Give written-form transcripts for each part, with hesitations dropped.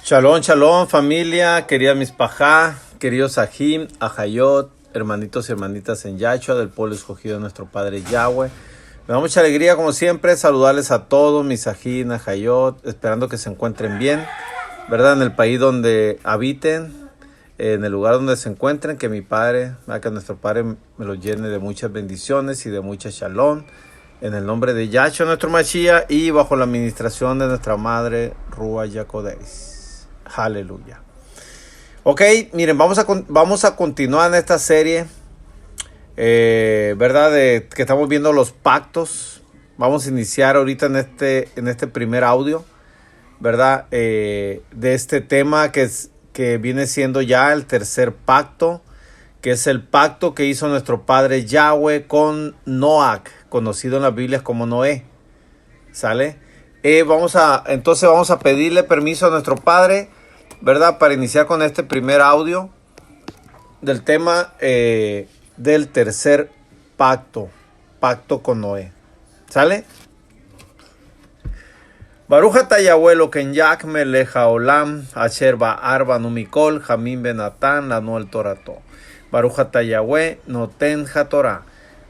Shalom, shalom, familia, querida Mispajá, queridos Ajim, Ajayot, hermanitos y hermanitas en Yahshua, del pueblo escogido de nuestro Padre Yahweh. Me da mucha alegría, como siempre, saludarles a todos mis Ajim, Ajayot, esperando que se encuentren bien, ¿verdad? En el país donde habiten, en el lugar donde se encuentren, que mi Padre, que nuestro Padre me los llene de muchas bendiciones y de mucha shalom. En el nombre de Yahshua, nuestro Mashiach, y bajo la administración de nuestra Madre, Ruach HaKodesh. Aleluya. Ok, miren, vamos a continuar en esta serie, ¿verdad? Que estamos viendo los pactos. Vamos a iniciar ahorita en este primer audio, ¿verdad? De este tema que viene siendo ya el tercer pacto, que es el pacto que hizo nuestro Padre Yahweh con Noach, conocido en las Biblias como Noé. ¿Sale? Entonces vamos a pedirle permiso a nuestro Padre, ¿verdad? Para iniciar con este primer audio del tema del tercer pacto con Noé. ¿Sale? Baruch atah Yahweh Elokein Yaakov melech haolam asher ba'ar banu mikol hamim benatan lanu el torato. Baruch atah Yahweh noten hatorah.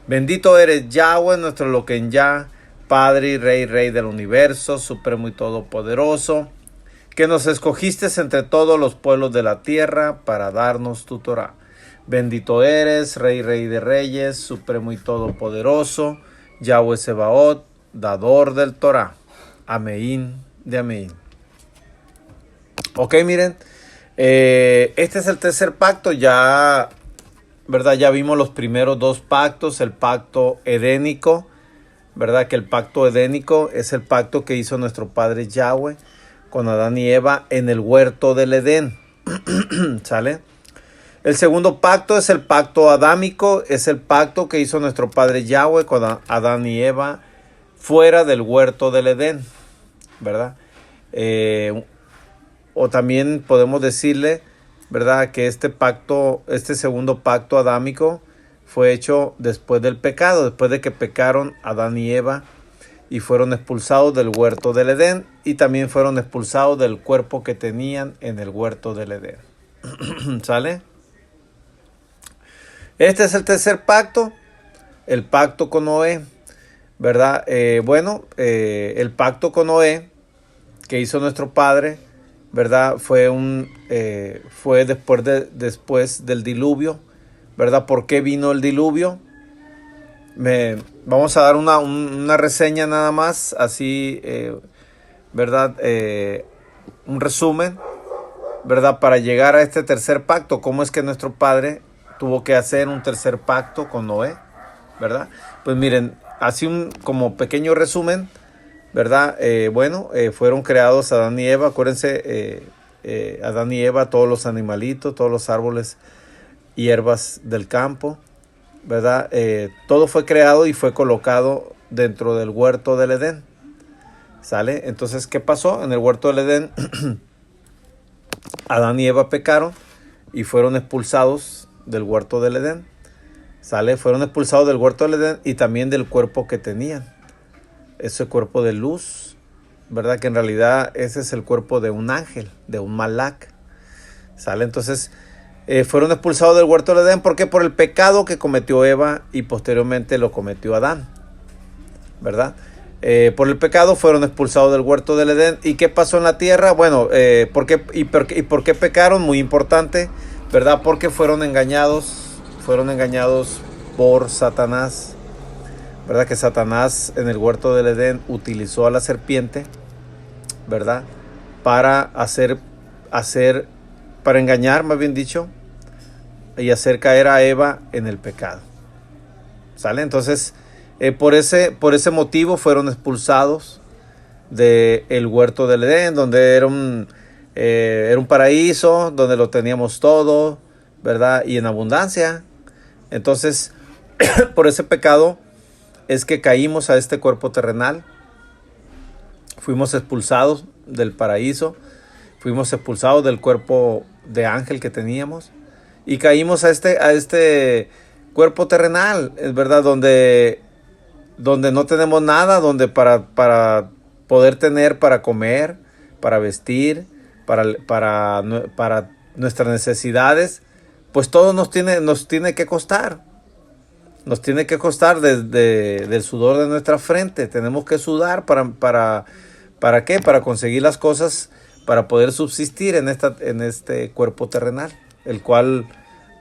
Bendito eres Yahweh, nuestro Elokein Yah, Padre y Rey del universo, supremo y todopoderoso, que nos escogiste entre todos los pueblos de la tierra para darnos tu Torah. Bendito eres, Rey de reyes, supremo y todopoderoso, Yahweh Sebaot, dador del Torah. Amén de amén. Ok, miren, este es el tercer pacto, ya, ¿verdad? Ya vimos los primeros dos pactos, el pacto edénico, ¿verdad? Que el pacto edénico es el pacto que hizo nuestro Padre Yahweh con Adán y Eva en el huerto del Edén. ¿Sale? El segundo pacto es el pacto adámico, es el pacto que hizo nuestro Padre Yahweh con Adán y Eva fuera del huerto del Edén, ¿verdad? O también podemos decirle, ¿verdad? Que este segundo pacto adámico fue hecho después del pecado, después de que pecaron Adán y Eva y fueron expulsados del huerto del Edén, y también fueron expulsados del cuerpo que tenían en el huerto del Edén. ¿Sale? Este es el tercer pacto, el pacto con Noé, ¿verdad? El pacto con Noé que hizo nuestro Padre, ¿verdad? Fue después del diluvio, ¿verdad? ¿Por qué vino el diluvio? Vamos a dar una reseña nada más, así, ¿verdad? Un resumen, ¿verdad? Para llegar a este tercer pacto, cómo es que nuestro Padre tuvo que hacer un tercer pacto con Noé, ¿verdad? Pues miren, así como pequeño resumen, ¿verdad? Fueron creados Adán y Eva, acuérdense, Adán y Eva, todos los animalitos, todos los árboles, hierbas del campo, ¿verdad? Todo fue creado y fue colocado dentro del huerto del Edén. ¿Sale? Entonces, ¿qué pasó? En el huerto del Edén, Adán y Eva pecaron y fueron expulsados del huerto del Edén. ¿Sale? Fueron expulsados del huerto del Edén y también del cuerpo que tenían. Ese cuerpo de luz, ¿verdad? Que en realidad ese es el cuerpo de un ángel, de un malak. ¿Sale? Entonces, fueron expulsados del huerto del Edén. ¿Por qué? Por el pecado que cometió Eva y posteriormente lo cometió Adán, ¿verdad? Por el pecado fueron expulsados del huerto del Edén. ¿Y qué pasó en la tierra? Bueno, ¿por qué pecaron? Muy importante, ¿verdad? Porque fueron engañados por Satanás, ¿verdad? Que Satanás en el huerto del Edén utilizó a la serpiente, ¿verdad? Para para engañar, más bien dicho, y hacer caer a Eva en el pecado. ¿Sale? Entonces, por ese motivo fueron expulsados del huerto del Edén, donde era un paraíso, donde lo teníamos todo, ¿verdad? Y en abundancia. Entonces, por ese pecado es que caímos a este cuerpo terrenal. Fuimos expulsados del paraíso, fuimos expulsados del cuerpo de ángel que teníamos y caímos a este cuerpo terrenal, es verdad, donde no tenemos nada, donde para poder tener, para comer, para vestir, para nuestras necesidades, pues todo nos tiene que costar. Nos tiene que costar del sudor de nuestra frente. Tenemos que sudar ¿para qué? Para conseguir las cosas, para poder subsistir en este cuerpo terrenal, el cual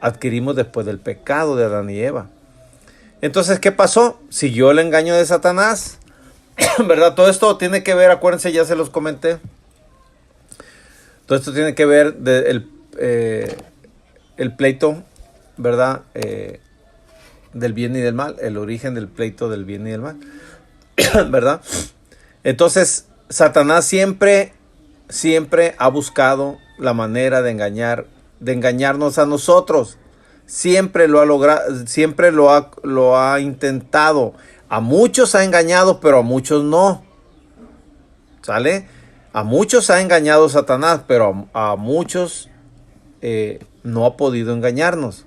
adquirimos después del pecado de Adán y Eva. Entonces, ¿qué pasó? Siguió el engaño de Satanás, ¿verdad? Todo esto tiene que ver, acuérdense, ya se los comenté. Todo esto tiene que ver el pleito, ¿verdad? Del bien y del mal, el origen del pleito del bien y del mal, ¿verdad? Entonces, Satanás siempre ha buscado la manera de engañarnos a nosotros. Siempre lo ha logrado, siempre lo ha intentado. A muchos ha engañado, pero a muchos no. ¿Sale? A muchos ha engañado Satanás, pero a muchos no ha podido engañarnos.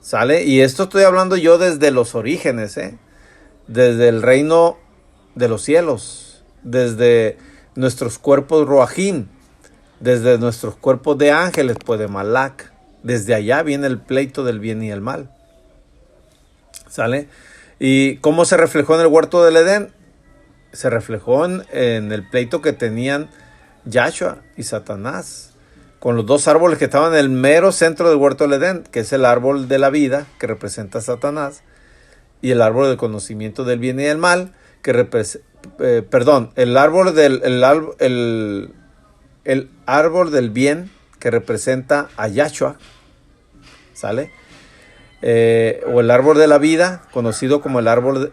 ¿Sale? Y esto estoy hablando yo desde los orígenes, desde el reino de los cielos, desde nuestros cuerpos Roajín, desde nuestros cuerpos de ángeles, pues de Malak. Desde allá viene el pleito del bien y el mal. ¿Sale? ¿Y cómo se reflejó en el huerto del Edén? Se reflejó en el pleito que tenían Yahshua y Satanás, con los dos árboles que estaban en el mero centro del huerto del Edén, que es el árbol de la vida, que representa a Satanás, y el árbol del conocimiento del bien y del mal, que representa, el árbol del bien, que representa a Yahshua, ¿sale? O el árbol de la vida, conocido como el árbol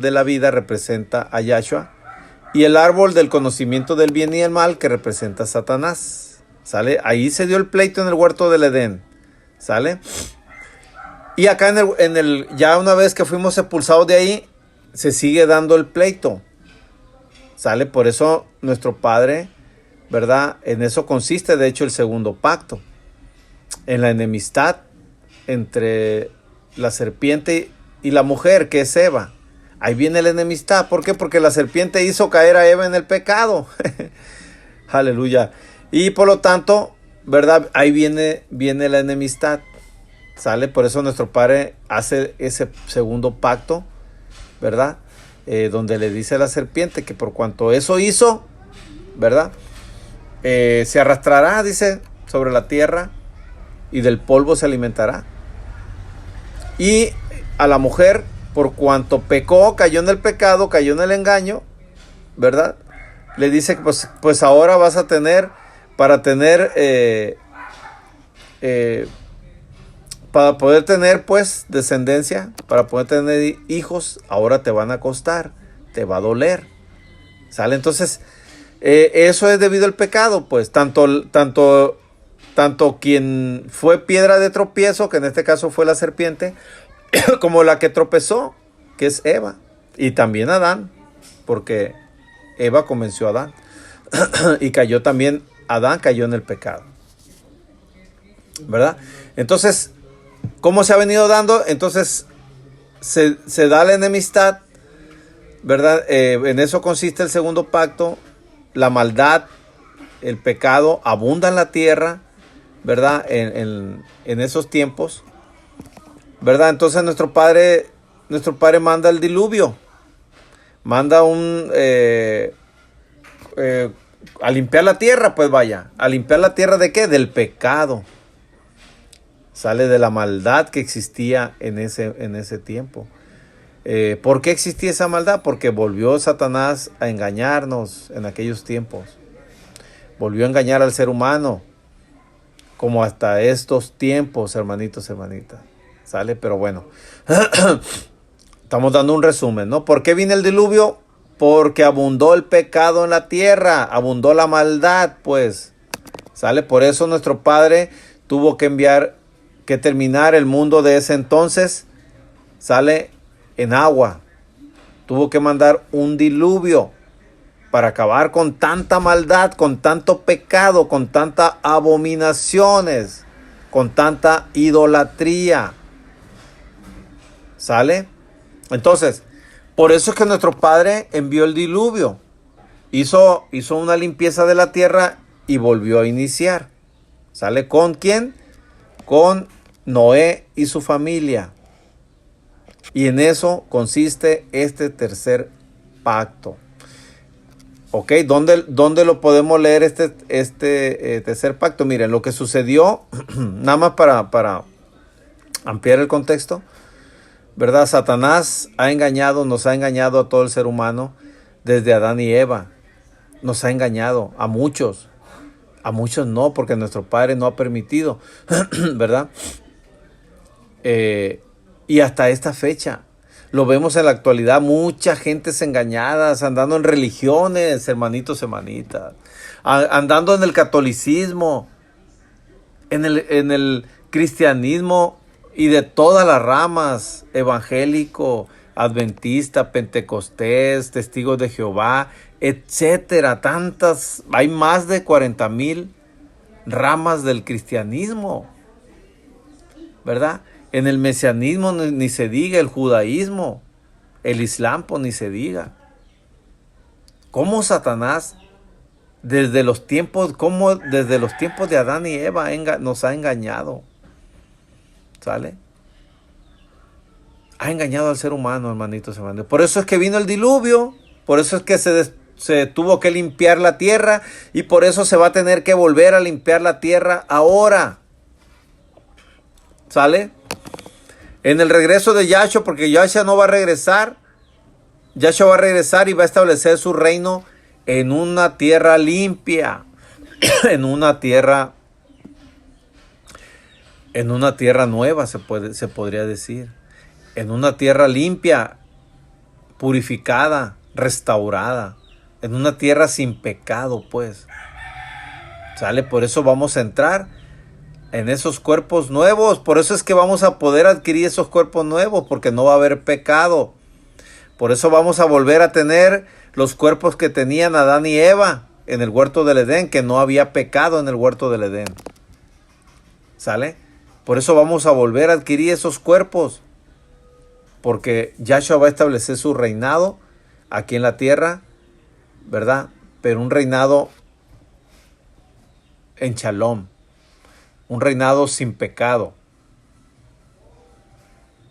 de la vida, representa a Yahshua, y el árbol del conocimiento del bien y el mal, que representa a Satanás. ¿Sale? Ahí se dio el pleito en el huerto del Edén. ¿Sale? Y acá ya una vez que fuimos expulsados de ahí, se sigue dando el pleito. ¿Sale? Por eso nuestro Padre, ¿verdad? En eso consiste, de hecho, el segundo pacto. En la enemistad entre la serpiente y la mujer, que es Eva. Ahí viene la enemistad. ¿Por qué? Porque la serpiente hizo caer a Eva en el pecado. Aleluya. Y por lo tanto, ¿verdad? Ahí viene la enemistad. ¿Sale? Por eso nuestro Padre hace ese segundo pacto, ¿verdad? Donde le dice a la serpiente que por cuanto eso hizo, ¿verdad? Se arrastrará, dice, sobre la tierra y del polvo se alimentará. Y a la mujer, por cuanto pecó, cayó en el pecado, cayó en el engaño, ¿verdad? Le dice que pues ahora vas a tener, para poder tener pues descendencia, para poder tener hijos, ahora te van a costar, te va a doler. ¿Sale? Entonces, eso es debido al pecado, pues tanto quien fue piedra de tropiezo, que en este caso fue la serpiente, como la que tropezó, que es Eva, y también Adán, porque Eva convenció a Adán, y cayó también, Adán cayó en el pecado, ¿verdad? Entonces, ¿cómo se ha venido dando? Entonces, se da la enemistad, ¿verdad? En eso consiste el segundo pacto. La maldad, el pecado abunda en la tierra, ¿verdad? En esos tiempos, ¿verdad? Entonces nuestro padre manda el diluvio, manda a limpiar la tierra, pues vaya, a limpiar la tierra ¿de qué? Del pecado. Sale de la maldad que existía en ese tiempo. ¿Por qué existía esa maldad? Porque volvió Satanás a engañarnos en aquellos tiempos. Volvió a engañar al ser humano, como hasta estos tiempos, hermanitos, hermanitas. ¿Sale? Pero bueno, estamos dando un resumen, ¿no? ¿Por qué vino el diluvio? Porque abundó el pecado en la tierra, abundó la maldad, pues. ¿Sale? Por eso nuestro Padre tuvo que terminar el mundo de ese entonces, ¿sale? En agua. Tuvo que mandar un diluvio para acabar con tanta maldad, con tanto pecado, con tantas abominaciones, con tanta idolatría. ¿Sale? Entonces, por eso es que nuestro Padre envió el diluvio. Hizo una limpieza de la tierra y volvió a iniciar. ¿Sale? ¿Con quién? Con Noé y su familia. Y en eso consiste este tercer pacto. ¿Ok? ¿Dónde lo podemos leer este tercer pacto? Miren, lo que sucedió, nada más para ampliar el contexto, ¿verdad? Satanás nos ha engañado a todo el ser humano desde Adán y Eva. Nos ha engañado a muchos no, porque nuestro Padre no ha permitido, ¿verdad? Y hasta esta fecha, lo vemos en la actualidad, mucha gente es engañada, andando en religiones, hermanitos, hermanitas, andando en el catolicismo, en el cristianismo y de todas las ramas, evangélico, adventista, pentecostés, testigos de Jehová, etcétera. Hay más de 40,000 ramas del cristianismo, ¿verdad? En el mesianismo ni se diga, el judaísmo, el islam, pues ni se diga. ¿Cómo Satanás, desde los tiempos de Adán y Eva, nos ha engañado? ¿Sale? Ha engañado al ser humano, hermanitos, hermanos. Por eso es que vino el diluvio, por eso es que se tuvo que limpiar la tierra, y por eso se va a tener que volver a limpiar la tierra ahora. ¿Sale? En el regreso de Yahshua, porque Yahshua no va a regresar. Yahshua va a regresar y va a establecer su reino en una tierra limpia. en una tierra nueva, se podría decir. En una tierra limpia, purificada, restaurada. En una tierra sin pecado, pues. ¿Sale? Por eso vamos a entrar en esos cuerpos nuevos. Por eso es que vamos a poder adquirir esos cuerpos nuevos, porque no va a haber pecado. Por eso vamos a volver a tener los cuerpos que tenían Adán y Eva en el huerto del Edén, que no había pecado en el huerto del Edén. ¿Sale? Por eso vamos a volver a adquirir esos cuerpos, porque Yahshua va a establecer su reinado aquí en la tierra, ¿verdad? Pero un reinado en Shalom. Un reinado sin pecado.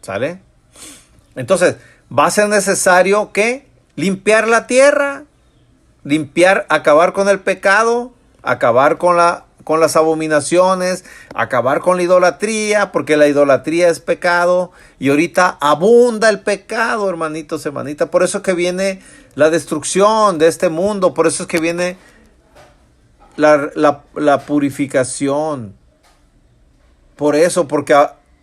¿Sale? Entonces, va a ser necesario que limpiar la tierra, acabar con el pecado, acabar con las abominaciones, acabar con la idolatría, porque la idolatría es pecado, y ahorita abunda el pecado, hermanitos, hermanitas. Por eso es que viene la destrucción de este mundo, por eso es que viene la purificación. Por eso, porque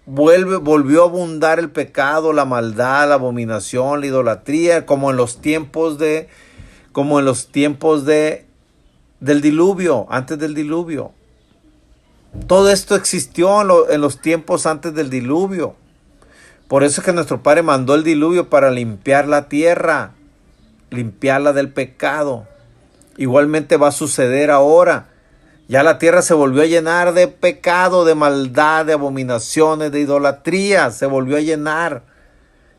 volvió a abundar el pecado, la maldad, la abominación, la idolatría, como en los tiempos del diluvio, antes del diluvio. Todo esto existió en los tiempos antes del diluvio. Por eso es que nuestro Padre mandó el diluvio, para limpiar la tierra, limpiarla del pecado. Igualmente va a suceder ahora. Ya la tierra se volvió a llenar de pecado, de maldad, de abominaciones, de idolatría. Se volvió a llenar.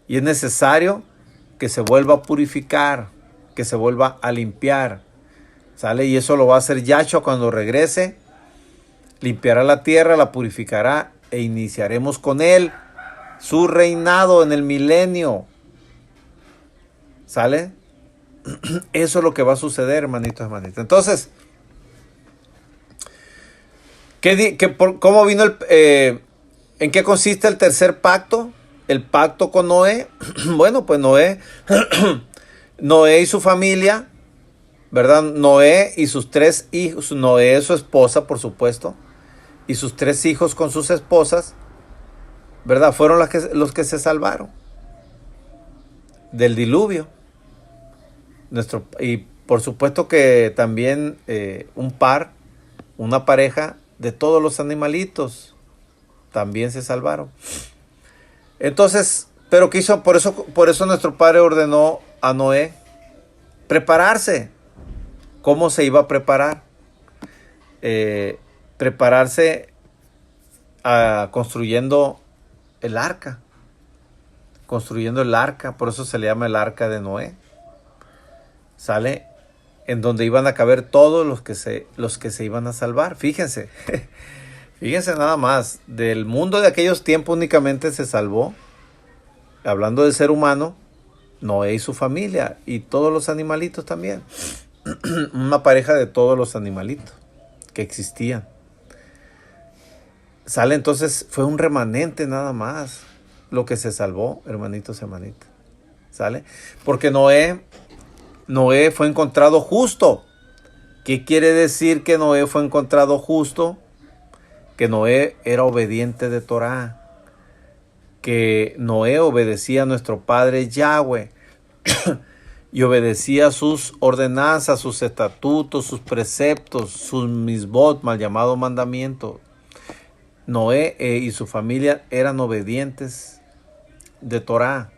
Y es necesario que se vuelva a purificar, que se vuelva a limpiar. ¿Sale? Y eso lo va a hacer Yahshua cuando regrese. Limpiará la tierra, la purificará, e iniciaremos con él su reinado en el milenio. ¿Sale? Eso es lo que va a suceder, hermanitos, hermanitas. Entonces, ¿cómo vino en qué consiste el tercer pacto? El pacto con Noé. Bueno, pues Noé y su familia, ¿verdad? Noé y sus 3 hijos, Noé, su esposa, por supuesto, y sus 3 hijos con sus esposas, ¿verdad? Fueron los que se salvaron del diluvio. Y por supuesto que también una pareja de todos los animalitos también se salvaron. Entonces, pero ¿qué hizo? Por eso nuestro Padre ordenó a Noé prepararse. ¿Cómo se iba a preparar? Prepararse construyendo el arca. Construyendo el arca, por eso se le llama el arca de Noé. ¿Sale? en donde iban a caber todos los que se iban a salvar. Fíjense, fíjense nada más, del mundo de aquellos tiempos únicamente se salvó, hablando del ser humano, Noé y su familia, y todos los animalitos también. Una pareja de todos los animalitos que existían. Sale entonces, fue un remanente nada más lo que se salvó, hermanitos y hermanitas. ¿Sale? Porque Noé fue encontrado justo. ¿Qué quiere decir que Noé fue encontrado justo? Que Noé era obediente de Torah. Que Noé obedecía a nuestro Padre Yahweh. Y obedecía sus ordenanzas, sus estatutos, sus preceptos, sus misbot, mal llamado mandamiento. Noé y su familia eran obedientes de Torah.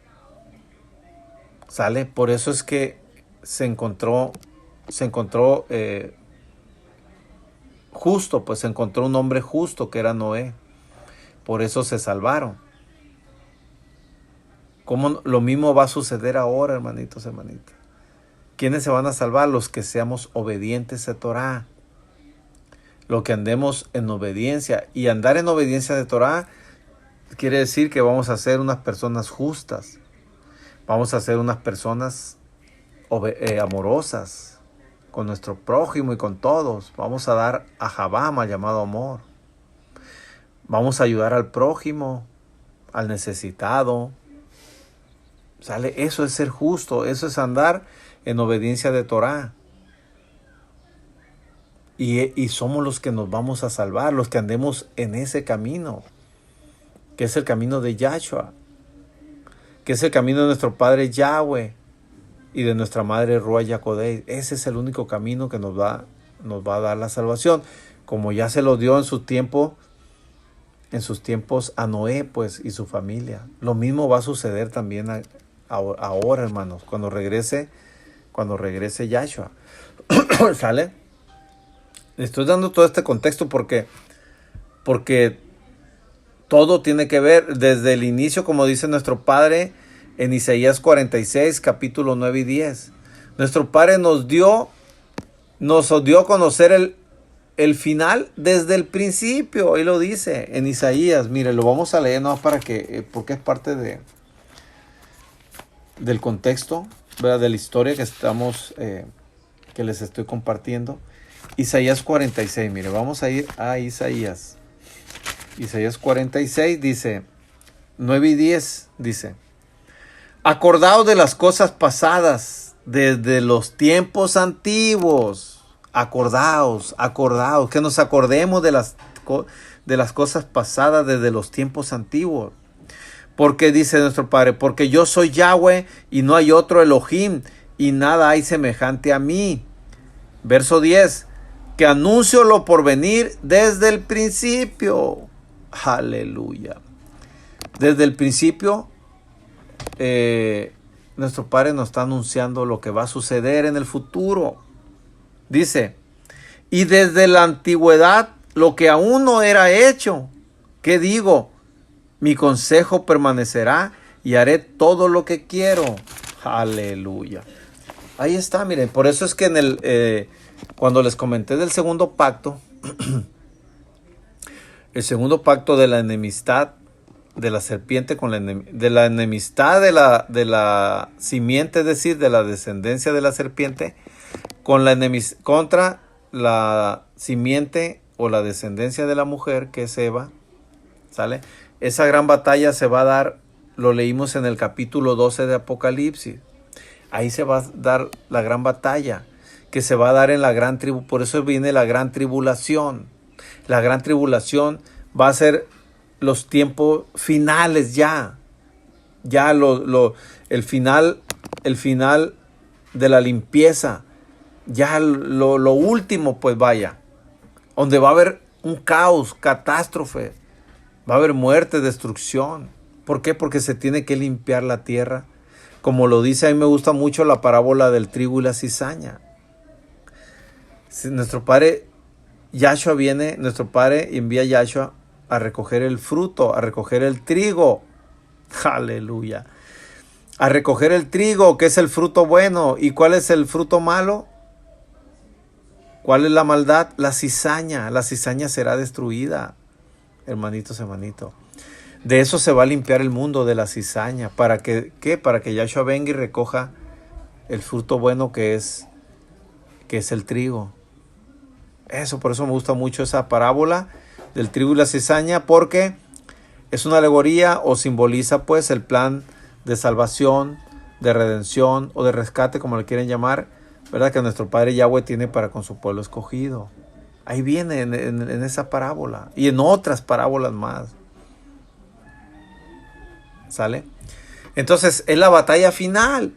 ¿Sale? Por eso es que se encontró justo, pues se encontró un hombre justo que era Noé. Por eso se salvaron. ¿Cómo lo mismo va a suceder ahora, hermanitos, hermanitas? ¿Quiénes se van a salvar? Los que seamos obedientes a Torah. Los que andemos en obediencia. Y andar en obediencia de Torah quiere decir que vamos a ser unas personas justas. Vamos a ser unas personas amorosas con nuestro prójimo y con todos. Vamos a dar a Jabama, llamado amor. Vamos a ayudar al prójimo, al necesitado. ¿Sale? Eso es ser justo, eso es andar en obediencia de Torah. Y somos los que nos vamos a salvar, los que andemos en ese camino, que es el camino de Yahshua, que es el camino de nuestro Padre Yahweh y de nuestra Madre Ruach Yacodei. Ese es el único camino que nos va a dar la salvación, como ya se lo dio en sus tiempos a Noé, pues, y su familia. Lo mismo va a suceder también ahora, hermanos, cuando regrese Yahshua. ¿Sale? Le estoy dando todo este contexto porque todo tiene que ver desde el inicio, como dice nuestro Padre en Isaías 46, capítulo 9 y 10. Nuestro Padre nos dio a conocer el final desde el principio. Ahí lo dice en Isaías. Mire, lo vamos a leer, ¿no? Porque es parte del contexto, ¿verdad? De la historia que les estoy compartiendo. Isaías 46, mire, vamos a ir a Isaías. Isaías 46 dice, 9 y 10 dice: acordaos de las cosas pasadas desde los tiempos antiguos. Acordaos, que nos acordemos de las cosas pasadas desde los tiempos antiguos. Porque dice nuestro Padre, porque yo soy Yahweh y no hay otro Elohim y nada hay semejante a mí. Verso 10, que anuncio lo por venir desde el principio. Aleluya. Desde el principio, nuestro Padre nos está anunciando lo que va a suceder en el futuro. Dice, y desde la antigüedad, lo que aún no era hecho. ¿Qué digo? Mi consejo permanecerá y haré todo lo que quiero. Aleluya. Ahí está, miren. Por eso es que cuando les comenté del segundo pacto, el segundo pacto de la enemistad de la serpiente de la enemistad de la simiente, es decir, de la descendencia de la serpiente, contra la simiente o la descendencia de la mujer, que es Eva, ¿sale? Esa gran batalla se va a dar, lo leímos en el capítulo 12 de Apocalipsis. Ahí se va a dar la gran batalla, que se va a dar en la gran tribu. Por eso viene la gran tribulación. La gran tribulación va a ser los tiempos finales ya. Ya el final de la limpieza. Ya lo último, pues vaya. Donde va a haber un caos, catástrofe. Va a haber muerte, destrucción. ¿Por qué? Porque se tiene que limpiar la tierra. Como lo dice, a mí me gusta mucho la parábola del trigo y la cizaña. Si nuestro Padre Yahshua viene, nuestro Padre envía a Yahshua a recoger el fruto, a recoger el trigo. Aleluya. A recoger el trigo, que es el fruto bueno. ¿Y cuál es el fruto malo? ¿Cuál es la maldad? La cizaña será destruida, hermanitos, hermanitos. De eso se va a limpiar el mundo, de la cizaña. ¿Para que qué? Para que Yahshua venga y recoja el fruto bueno que es el trigo. Por eso me gusta mucho esa parábola del trigo y la cizaña, porque es una alegoría o simboliza pues el plan de salvación, de redención o de rescate, como le quieren llamar, ¿verdad? Que nuestro Padre Yahweh tiene para con su pueblo escogido. Ahí viene en esa parábola y en otras parábolas más. ¿Sale? Entonces es la batalla final.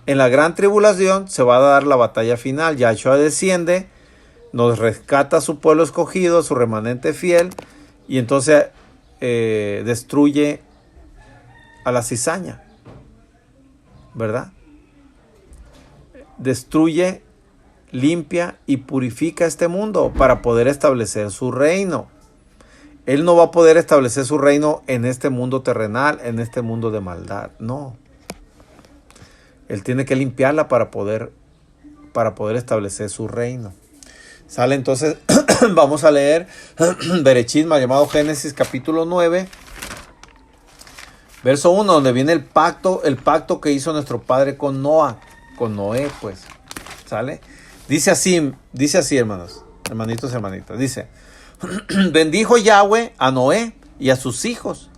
En la gran tribulación se va a dar la batalla final. Yahshua desciende, nos rescata a su pueblo escogido, su remanente fiel, y entonces destruye a la cizaña, ¿verdad? Destruye, limpia y purifica este mundo para poder establecer su reino. Él no va a poder establecer su reino en este mundo terrenal, en este mundo de maldad, no. Él tiene que limpiarla para poder establecer su reino. Sale entonces, vamos a leer Bereshit, llamado Génesis, capítulo 9, verso 1, donde viene el pacto que hizo nuestro padre con Noé, pues. ¿Sale? Dice así, hermanos, hermanitos, hermanitas. Dice, bendijo Yahweh a Noé y a sus hijos,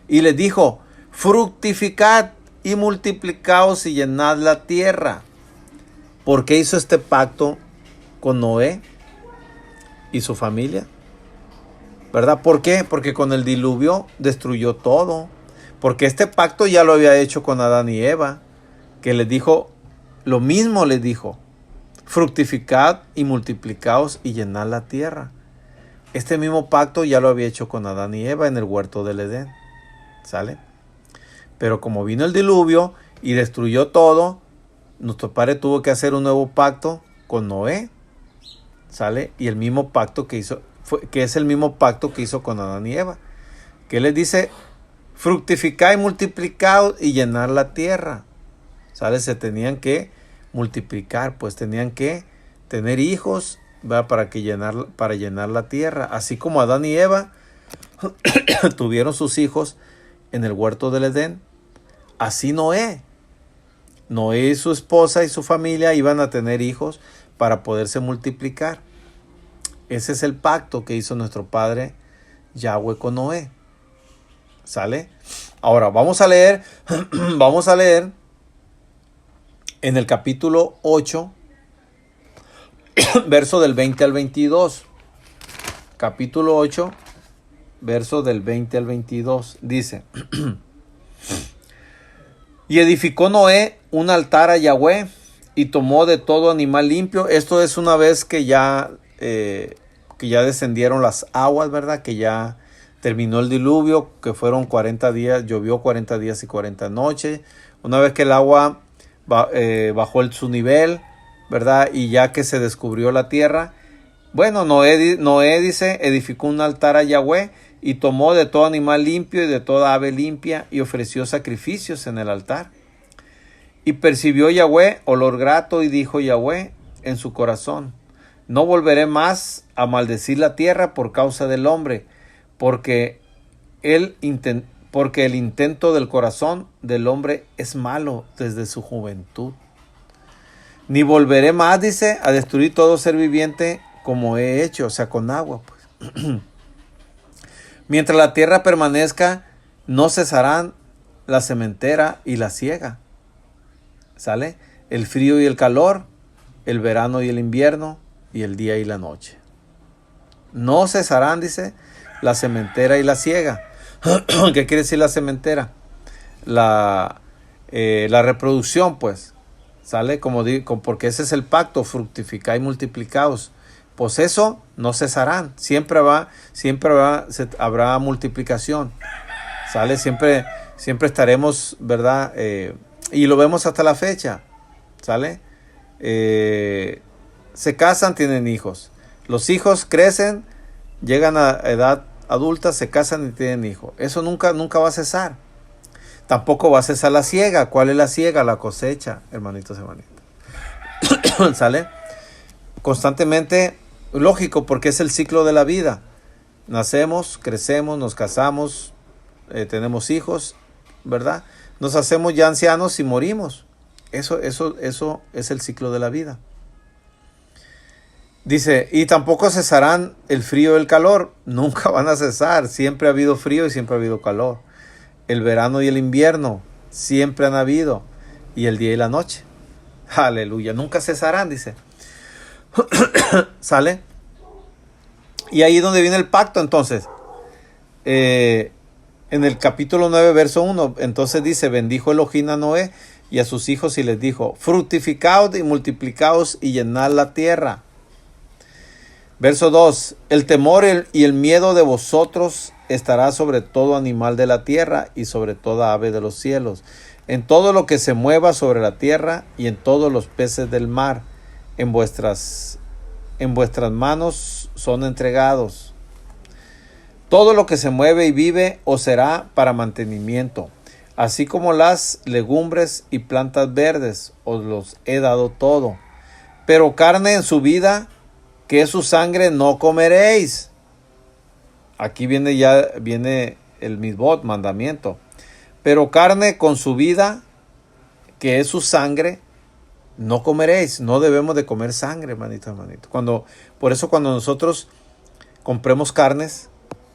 y les dijo, fructificad y multiplicaos y llenad la tierra. ¿Por qué hizo este pacto con Noé y su familia? ¿Verdad? ¿Por qué? Porque con el diluvio destruyó todo. Porque este pacto ya lo había hecho con Adán y Eva, que les dijo, lo mismo les dijo, fructificad y multiplicaos y llenad la tierra. Este mismo pacto ya lo había hecho con Adán y Eva en el huerto del Edén. ¿Sale? Pero como vino el diluvio y destruyó todo, nuestro padre tuvo que hacer un nuevo pacto con Noé. ¿Sale? Y el mismo pacto que hizo, que es el mismo pacto que hizo con Adán y Eva. Que les dice, fructificad y multiplicaos y llenar la tierra. ¿Sale? Se tenían que multiplicar, pues tenían que tener hijos, ¿verdad? Para llenar la tierra. Así como Adán y Eva tuvieron sus hijos en el huerto del Edén, así Noé y su esposa y su familia iban a tener hijos para poderse multiplicar. Ese es el pacto que hizo nuestro padre Yahweh con Noé. ¿Sale? Ahora vamos a leer en el capítulo 8, verso del 20 al 22. Capítulo 8, verso del 20 al 22. Dice, y edificó Noé un altar a Yahweh y tomó de todo animal limpio. Esto es una vez que ya descendieron las aguas, ¿verdad? Que ya terminó el diluvio, que fueron 40 días, llovió 40 días y 40 noches. Una vez que el agua bajó su nivel, ¿verdad? Y ya que se descubrió la tierra, bueno, Noé dice, edificó un altar a Yahweh y tomó de todo animal limpio y de toda ave limpia y ofreció sacrificios en el altar. Y percibió Yahweh olor grato y dijo Yahweh en su corazón, no volveré más a maldecir la tierra por causa del hombre, porque el intento del corazón del hombre es malo desde su juventud. Ni volveré más, dice, a destruir todo ser viviente como he hecho, o sea, con agua, pues. Mientras la tierra permanezca, no cesarán la sementera y la siega. ¿Sale? El frío y el calor, el verano y el invierno, y el día y la noche. No cesarán, dice, la sementera y la siega. ¿Qué quiere decir la sementera? La reproducción, pues. ¿Sale? Como digo, porque ese es el pacto, fructificad y multiplicaos. Pues eso no cesarán. Siempre habrá multiplicación. ¿Sale? Siempre estaremos, ¿verdad? Y lo vemos hasta la fecha. ¿Sale? Se casan, tienen hijos. Los hijos crecen, llegan a edad adulta, se casan y tienen hijos. Eso nunca va a cesar. Tampoco va a cesar la siega. ¿Cuál es la siega? La cosecha, hermanitos y hermanitas. ¿Sale? constantemente, lógico, porque es el ciclo de la vida. Nacemos, crecemos, nos casamos, tenemos hijos, ¿verdad? Nos hacemos ya ancianos y morimos. Eso es el ciclo de la vida. Dice, y tampoco cesarán el frío y el calor. Nunca van a cesar. Siempre ha habido frío y siempre ha habido calor. El verano y el invierno siempre han habido. Y el día y la noche. Aleluya. Nunca cesarán, dice. ¿Sale? Y ahí es donde viene el pacto, entonces. En el capítulo 9, verso 1. Entonces dice, bendijo Elohim a Noé y a sus hijos y les dijo, fructificaos y multiplicaos y llenad la tierra. Verso 2, el temor y el miedo de vosotros estará sobre todo animal de la tierra y sobre toda ave de los cielos, en todo lo que se mueva sobre la tierra y en todos los peces del mar, en vuestras manos son entregados. Todo lo que se mueve y vive os será para mantenimiento, así como las legumbres y plantas verdes, os los he dado todo. Pero carne en su vida, que es su sangre, no comeréis. Aquí viene el mitzvot, mandamiento. Pero carne con su vida, que es su sangre, no comeréis. No debemos de comer sangre, hermanito. Por eso cuando nosotros compremos carnes,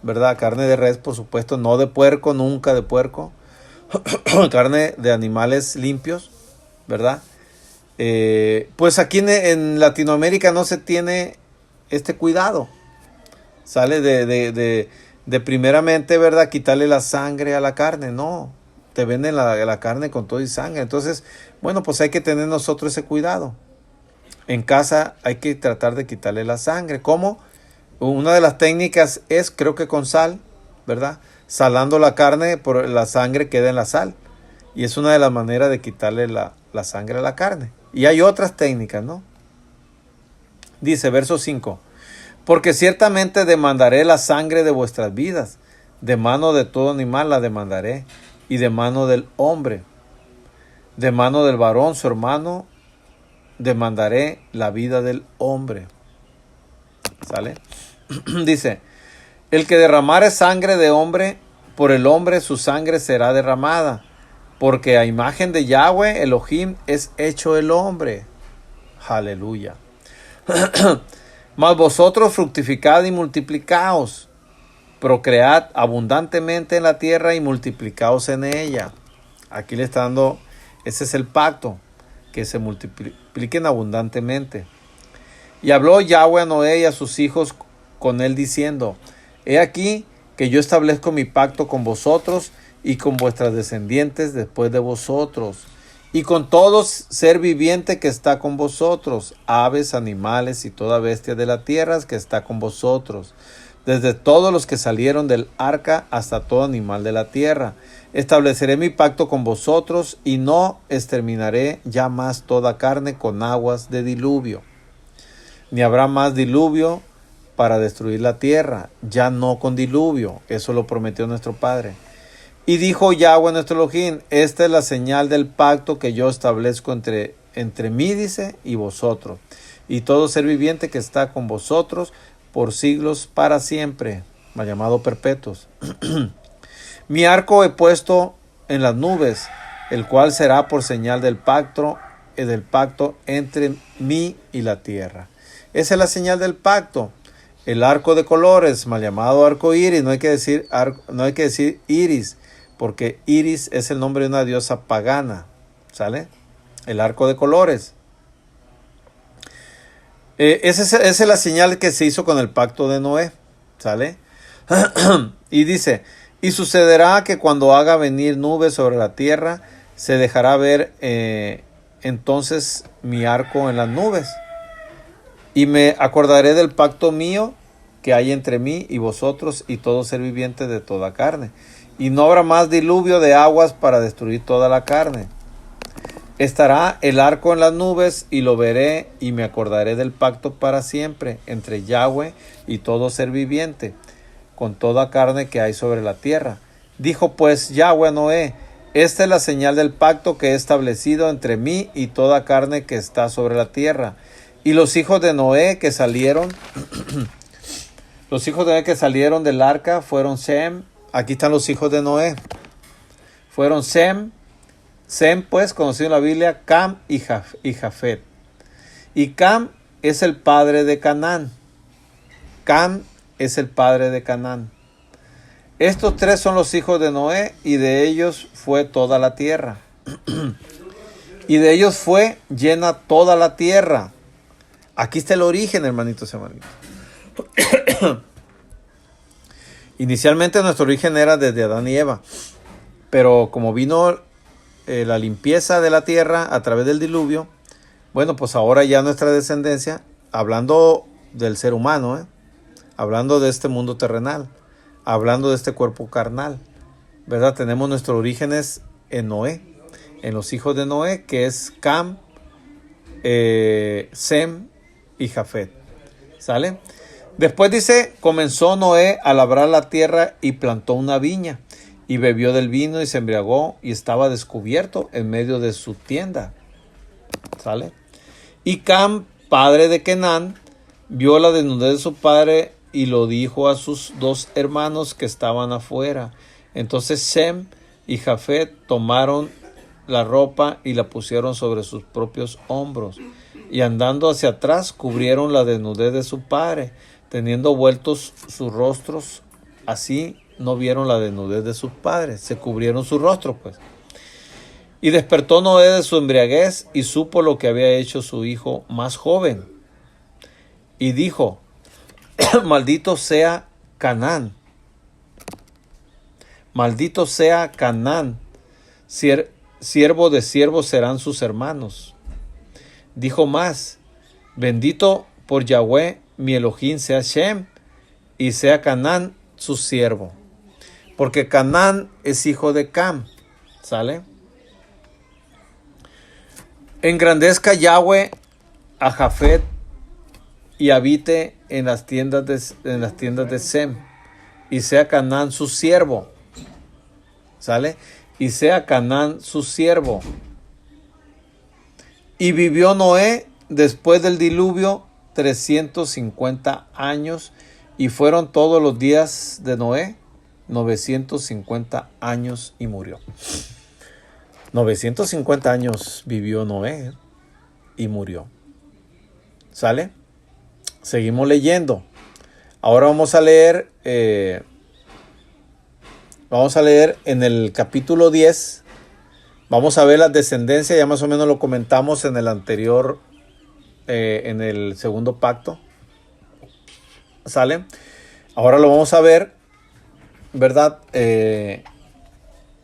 ¿verdad? Carne de res, por supuesto, no de puerco, nunca de puerco. Carne de animales limpios, ¿verdad? Pues aquí en Latinoamérica no se tiene este cuidado. Sale de primeramente, ¿verdad? Quitarle la sangre a la carne. No, te venden la carne con todo y sangre. Entonces, bueno, pues hay que tener nosotros ese cuidado. En casa hay que tratar de quitarle la sangre. ¿Cómo? Una de las técnicas es, creo que con sal, ¿verdad? Salando la carne, por la sangre queda en la sal. Y es una de las maneras de quitarle la sangre a la carne. Y hay otras técnicas, ¿no? Dice, verso 5. Porque ciertamente demandaré la sangre de vuestras vidas. De mano de todo animal la demandaré. Y de mano del hombre. De mano del varón, su hermano, demandaré la vida del hombre. ¿Sale? Dice, el que derramare sangre de hombre, por el hombre su sangre será derramada. Porque a imagen de Yahweh, Elohim, es hecho el hombre. Aleluya. Mas vosotros fructificad y multiplicaos. Procread abundantemente en la tierra y multiplicaos en ella. Aquí le está dando, ese es el pacto, que se multipliquen abundantemente. Y habló Yahweh a Noé y a sus hijos con él diciendo, he aquí que yo establezco mi pacto con vosotros y con vuestras descendientes después de vosotros, y con todo ser viviente que está con vosotros, aves, animales y toda bestia de la tierra que está con vosotros, desde todos los que salieron del arca hasta todo animal de la tierra. Estableceré mi pacto con vosotros y no exterminaré ya más toda carne con aguas de diluvio. Ni habrá más diluvio para destruir la tierra, ya no con diluvio. Eso lo prometió nuestro Padre. Y dijo Yahweh nuestro Elohim, esta es la señal del pacto que yo establezco entre mí, dice, y vosotros, y todo ser viviente que está con vosotros por siglos para siempre, llamado perpetuos. Mi arco he puesto en las nubes, el cual será por señal del pacto entre mí y la tierra. Esa es la señal del pacto. El arco de colores, mal llamado arco iris, no hay que decir iris, porque Iris es el nombre de una diosa pagana, ¿sale? El arco de colores. Esa es la señal que se hizo con el pacto de Noé, ¿sale? Y dice, y sucederá que cuando haga venir nubes sobre la tierra, se dejará ver entonces mi arco en las nubes. Y me acordaré del pacto mío que hay entre mí y vosotros y todo ser viviente de toda carne. Y no habrá más diluvio de aguas para destruir toda la carne. Estará el arco en las nubes y lo veré y me acordaré del pacto para siempre entre Yahweh y todo ser viviente, con toda carne que hay sobre la tierra. Dijo pues Yahweh a Noé, esta es la señal del pacto que he establecido entre mí y toda carne que está sobre la tierra. Y los hijos de Noé que salieron, los hijos de Noé que salieron del arca fueron Sem. Aquí están los hijos de Noé. Fueron Sem, pues, conocido en la Biblia, Cam y Jafet. Y Cam es el padre de Canaán. Cam es el padre de Canaán. Estos tres son los hijos de Noé, y de ellos fue toda la tierra. Y de ellos fue llena toda la tierra. Aquí está el origen, hermanitos y hermanitos. Inicialmente nuestro origen era desde Adán y Eva. Pero como vino la limpieza de la tierra a través del diluvio, bueno, pues ahora ya nuestra descendencia, hablando del ser humano, hablando de este mundo terrenal, hablando de este cuerpo carnal, ¿verdad? Tenemos nuestros orígenes en Noé, en los hijos de Noé, que es Cam, Sem y Jafet. ¿Sale? Después dice, comenzó Noé a labrar la tierra y plantó una viña, y bebió del vino y se embriagó, y estaba descubierto en medio de su tienda. ¿Sale? Y Cam, padre de Kenán, vio la desnudez de su padre y lo dijo a sus dos hermanos que estaban afuera. Entonces Sem y Jafet tomaron la ropa y la pusieron sobre sus propios hombros, y andando hacia atrás cubrieron la desnudez de su padre, teniendo vueltos sus rostros. Así no vieron la desnudez de sus padres, se cubrieron su rostro, pues. Y despertó Noé de su embriaguez y supo lo que había hecho su hijo más joven. Y dijo, maldito sea Canaán. Maldito sea Canaán. Siervo de siervos serán sus hermanos. Dijo más, bendito por Yahweh, mi Elohim, sea Shem, y sea Canaán su siervo. Porque Canaán es hijo de Cam. ¿Sale? Engrandezca Yahweh a Jafet y habite en las tiendas de Sem, y sea Canaán su siervo. ¿Sale? Y sea Canaán su siervo. Y vivió Noé después del diluvio 350 años, y fueron todos los días de Noé 950 años, y murió. 950 años vivió Noé y murió. ¿Sale? Seguimos leyendo. Ahora vamos a leer en el capítulo 10. Vamos a ver la descendencia. Ya más o menos lo comentamos en el anterior, en el segundo pacto. ¿Sale? Ahora lo vamos a ver, ¿verdad?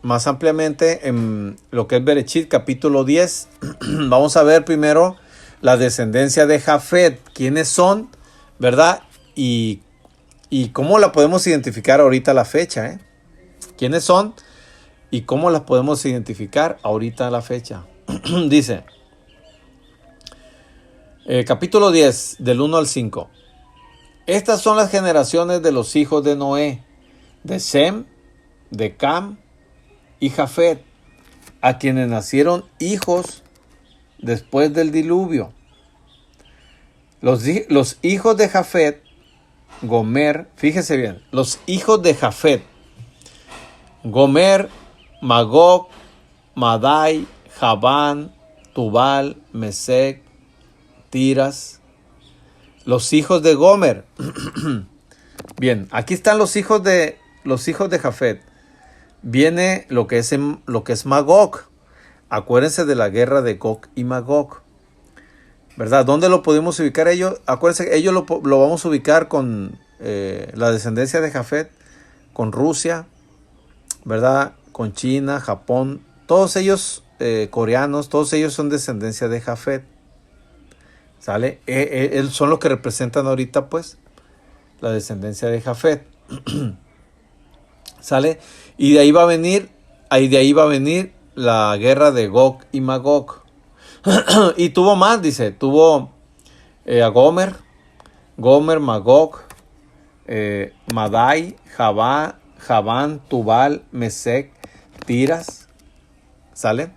Más ampliamente en lo que es Berechit, capítulo 10. Vamos a ver primero la descendencia de Jafet. ¿Quiénes son? ¿Verdad? Y cómo la podemos identificar ahorita a la fecha, ¿Quiénes son? ¿Y cómo las podemos identificar ahorita a la fecha? Dice, capítulo 10, del 1 al 5. Estas son las generaciones de los hijos de Noé, de Sem, de Cam y Jafet, a quienes nacieron hijos después del diluvio. Los hijos de Jafet, Gomer, fíjese bien, los hijos de Jafet, Gomer, Magog, Madai, Javán, Tubal, Mesec, Tiras. Los hijos de Gomer. Bien, aquí están los hijos de Jafet. Viene lo que es Magog. Acuérdense de la guerra de Gog y Magog, ¿verdad? ¿Dónde lo podemos ubicar ellos? Acuérdense, ellos lo vamos a ubicar con la descendencia de Jafet, con Rusia, ¿verdad? Con China, Japón, todos ellos coreanos, todos ellos son descendencia de Jafet. ¿Sale? Son los que representan ahorita, pues, la descendencia de Jafet. ¿Sale? Y de ahí va a venir la guerra de Gog y Magog. Y tuvo más, dice, tuvo a Gomer, Magog, Madai, Javán, Tubal, Mesec, Tiras. ¿Sale?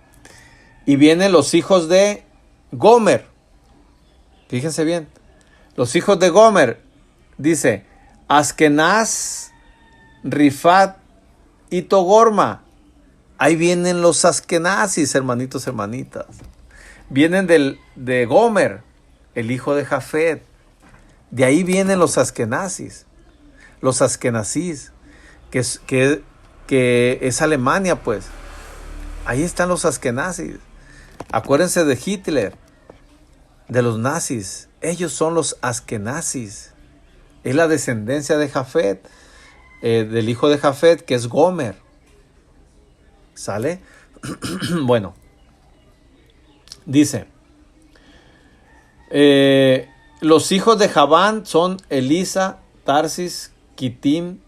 Y vienen los hijos de Gomer. Fíjense bien. Los hijos de Gomer, dice, Askenaz, Rifat y Togorma. Ahí vienen los askenazis, hermanitos, hermanitas. Vienen de Gomer, el hijo de Jafet. De ahí vienen los askenazis. Los askenazis, que es Alemania, pues. Ahí están los askenazis. Acuérdense de Hitler, de los nazis. Ellos son los askenazis. Es la descendencia de Jafet, del hijo de Jafet, que es Gomer. ¿Sale? Bueno. Dice, los hijos de Javán son Elisa, Tarsis, Kitim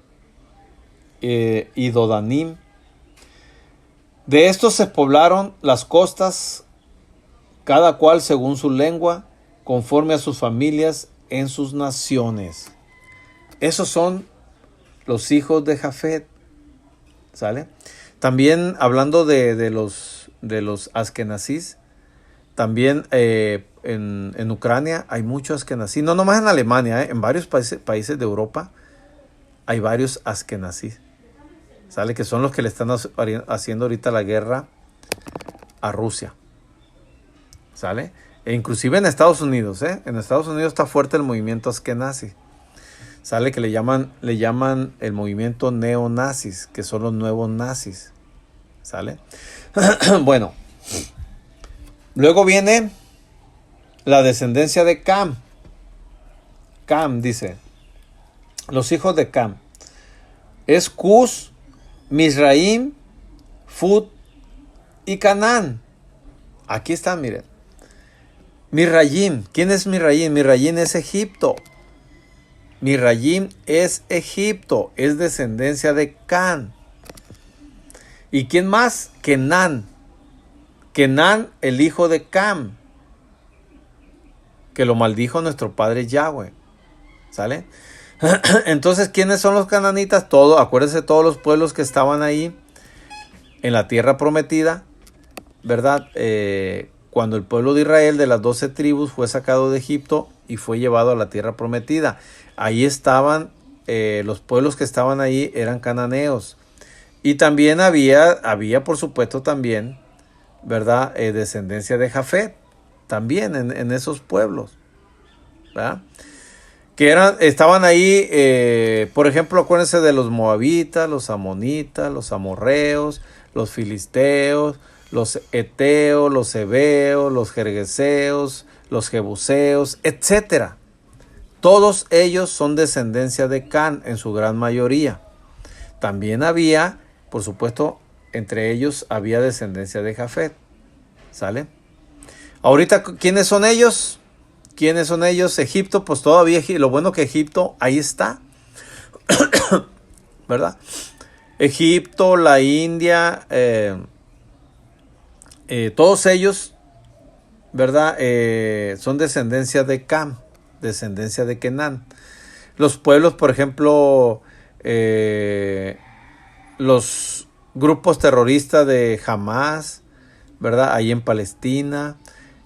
y Dodanim. De estos se poblaron las costas, cada cual según su lengua, conforme a sus familias en sus naciones. Esos son los hijos de Jafet. ¿Sale? También hablando de los askenazís, también en Ucrania hay muchos askenazí. No nomás en Alemania, en varios países de Europa hay varios askenazí. ¿Sale? Que son los que le están haciendo ahorita la guerra a Rusia. ¿Sale? E inclusive en Estados Unidos, en Estados Unidos está fuerte el movimiento askenazi. ¿Sale? Que le llaman el movimiento neonazis, que son los nuevos nazis. ¿Sale? Bueno. Luego viene la descendencia de Cam. Cam dice, los hijos de Cam es Cus, Misraim, Fut y Canaán. Aquí están, miren. Misraim, ¿quién es Misraim? Misraim es Egipto. Misraim es Egipto, es descendencia de Can. ¿Y quién más? Kenán. Kenán, el hijo de Cam, que lo maldijo nuestro padre Yahweh. ¿Sale? Entonces, ¿quiénes son los cananitas? Acuérdense, todos los pueblos que estaban ahí en la tierra prometida, ¿verdad? Cuando el pueblo de Israel de las 12 tribus fue sacado de Egipto y fue llevado a la tierra prometida. Ahí estaban, los pueblos que estaban ahí eran cananeos. Y también había por supuesto también, ¿verdad? Descendencia de Jafet, también en esos pueblos, ¿verdad? Que estaban ahí, por ejemplo, acuérdense de los moabitas, los amonitas, los amorreos, los filisteos, los eteos, los heveos, los gergeseos, los jebuseos, etcétera. Todos ellos son descendencia de Can en su gran mayoría. También había, por supuesto, entre ellos había descendencia de Jafet. ¿Sale? Ahorita, ¿quiénes son ellos? ¿Quiénes son ellos? Egipto, pues todavía, lo bueno que Egipto ahí está, ¿verdad? Egipto, la India, todos ellos, ¿verdad? Son descendencia de Cam, descendencia de Kenán. Los pueblos, por ejemplo, los grupos terroristas de Hamas, ¿verdad? Ahí en Palestina.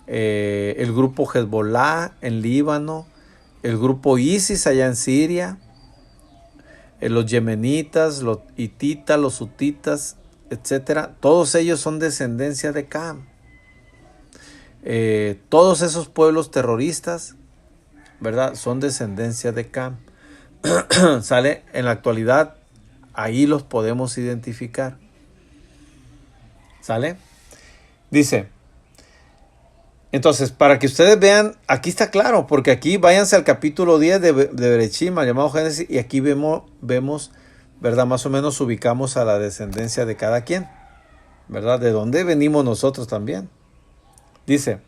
El grupo Hezbollah en Líbano, el grupo ISIS allá en Siria, los yemenitas, los hititas, los hutitas, etcétera. Todos ellos son descendencia de Cam. Todos esos pueblos terroristas, ¿verdad? Son descendencia de Cam. ¿Sale? En la actualidad, ahí los podemos identificar. ¿Sale? Dice, entonces, para que ustedes vean, aquí está claro, porque aquí váyanse al capítulo 10 de Bereshit, llamado Génesis, y aquí vemos, ¿verdad? Más o menos ubicamos a la descendencia de cada quien, ¿verdad? De dónde venimos nosotros también. Dice,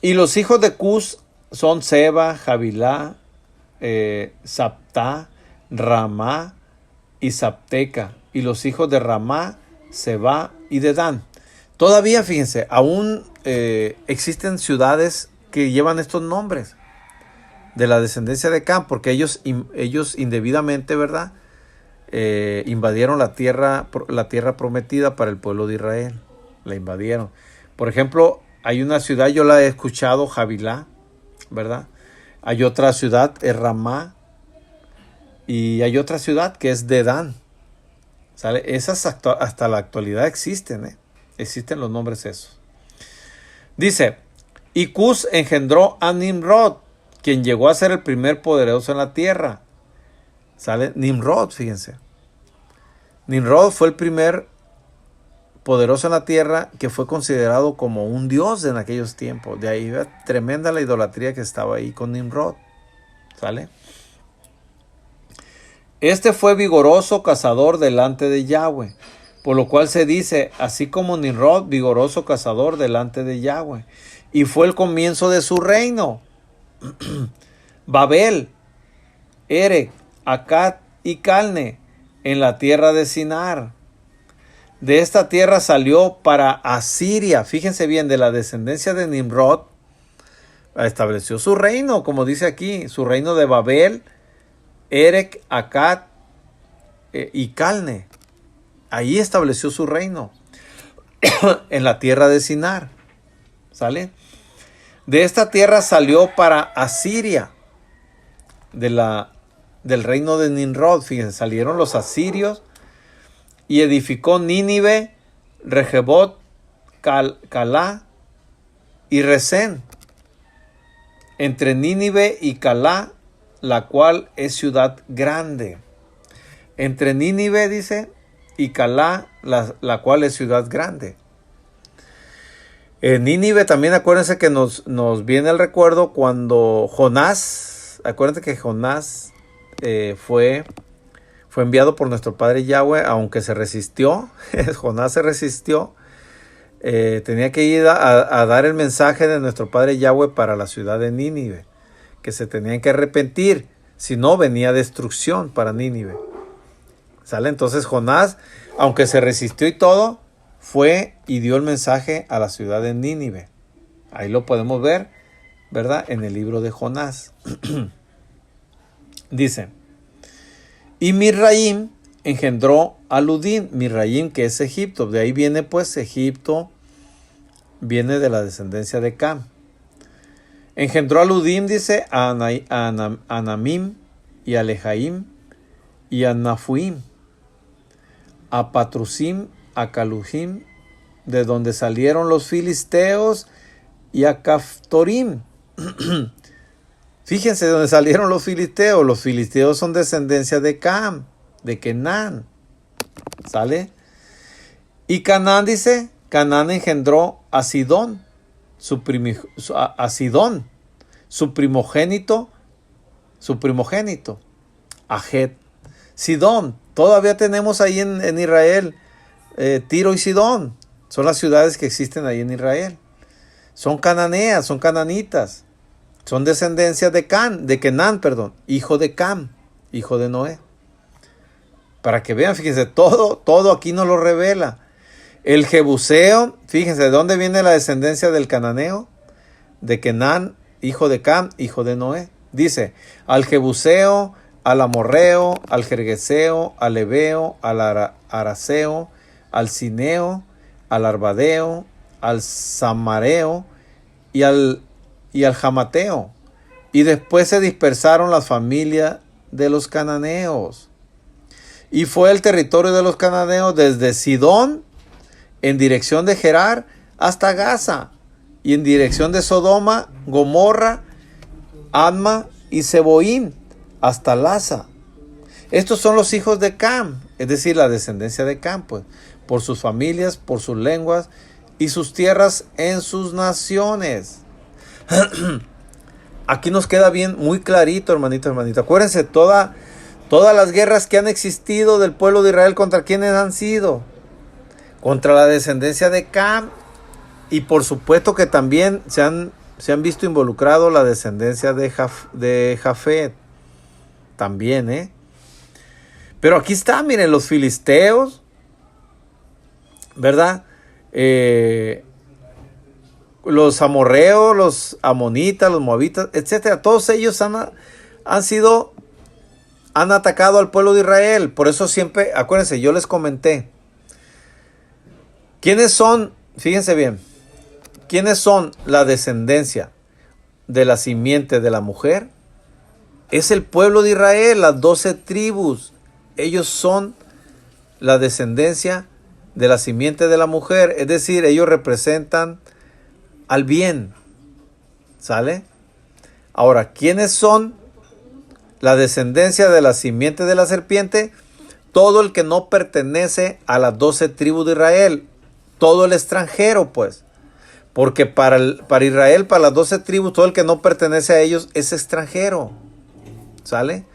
y los hijos de Cus son Seba, Javilá, Saptá, Ramá y Sapteca. Y los hijos de Ramá, Seba y Dedán. Todavía, fíjense, aún existen ciudades que llevan estos nombres de la descendencia de Cam, porque ellos indebidamente, ¿verdad? Invadieron la tierra prometida para el pueblo de Israel. La invadieron. Por ejemplo, Hay una ciudad, yo la he escuchado, Javilá, ¿verdad? Hay otra ciudad, es Ramá. Y hay otra ciudad que es Dedán. ¿Sale? Esas hasta la actualidad existen, ¿eh? Existen los nombres esos. Dice, y Cus engendró a Nimrod, quien llegó a ser el primer poderoso en la tierra. ¿Sale? Nimrod, fíjense. Nimrod fue el primer poderoso en la tierra que fue considerado como un dios en aquellos tiempos. De ahí tremenda la idolatría que estaba ahí con Nimrod. ¿Sale? Este fue vigoroso cazador delante de Yahweh, por lo cual se dice, así como Nimrod, vigoroso cazador delante de Yahweh. Y fue el comienzo de su reino. Babel, Erech, Akkad y Calne, en la tierra de Sinar. De esta tierra salió para Asiria. Fíjense bien, de la descendencia de Nimrod, estableció su reino, como dice aquí, su reino de Babel, Erech, Akkad y Calne. Ahí estableció su reino. En la tierra de Sinar. ¿Sale? De esta tierra salió para Asiria. Del reino de Nimrod. Fíjense, salieron los asirios. Y edificó Nínive, Rehobot, Calá y Resén. Entre Nínive y Calá, la cual es ciudad grande. Entre Nínive, dice, y Calá, la cual es ciudad grande. Nínive también, acuérdense que nos viene el recuerdo cuando Jonás, acuérdense que Jonás fue enviado por nuestro Padre Yahweh, aunque se resistió, Jonás se resistió, tenía que ir a dar el mensaje de nuestro Padre Yahweh para la ciudad de Nínive, que se tenían que arrepentir, si no venía destrucción para Nínive. ¿Sale? Entonces Jonás, aunque se resistió y todo, fue y dio el mensaje a la ciudad de Nínive. Ahí lo podemos ver, ¿verdad? En el libro de Jonás. Dice, y Misraim engendró a Ludín. Misraim, que es Egipto. De ahí viene, pues, Egipto viene de la descendencia de Cam. Engendró a Ludim, dice, a Anamim y a Lehaim y a Nafuim, a Patrusim, a Caluhim, de donde salieron los filisteos, y a Caftorim. Fíjense de dónde salieron los filisteos. Los filisteos son descendencia de Cam, de Kenán. ¿Sale? Y Canaán, dice, Canaán engendró a Sidón, su primogénito, a Het. Sidón, todavía tenemos ahí en Israel, Tiro y Sidón, son las ciudades que existen ahí en Israel. Son cananeas, son cananitas, son descendencia de Kenán, hijo de Cam, hijo de Noé. Para que vean, fíjense, todo aquí nos lo revela. El Jebuseo, fíjense, ¿de dónde viene la descendencia del cananeo? De Kenán, hijo de Cam, hijo de Noé. Dice, al Jebuseo, al Amorreo, al Gergeseo, al Ebeo, al Araseo, al Cineo, al Arbadeo, al Samareo y al Jamateo. Y después se dispersaron las familias de los cananeos. Y fue el territorio de los cananeos desde Sidón, en dirección de Gerar, hasta Gaza, y en dirección de Sodoma, Gomorra, Adma y Seboín, hasta Laza. Estos son los hijos de Cam, es decir, la descendencia de Cam, pues, por sus familias, por sus lenguas y sus tierras en sus naciones. Aquí nos queda bien, muy clarito, hermanito. Acuérdense, todas las guerras que han existido del pueblo de Israel, ¿contra quiénes han sido? Contra la descendencia de Cam. Y por supuesto que también se han visto involucrado la descendencia de Jafet. También, Pero aquí está, miren, los filisteos, ¿verdad? Los amorreos, los amonitas, los moabitas, etcétera. Todos ellos han atacado al pueblo de Israel. Por eso siempre, acuérdense, yo les comenté. ¿Quiénes son? Fíjense bien. ¿quiénes son la descendencia de la simiente de la mujer? Es el pueblo de Israel, las 12 tribus. Ellos son la descendencia de la simiente de la mujer. Es decir, ellos representan al bien. ¿Sale? Ahora, ¿quiénes son la descendencia de la simiente de la serpiente? Todo el que no pertenece a las 12 tribus de Israel. Todo el extranjero, pues. Porque para Israel, para las 12 tribus, todo el que no pertenece a ellos es extranjero. ¿Sale?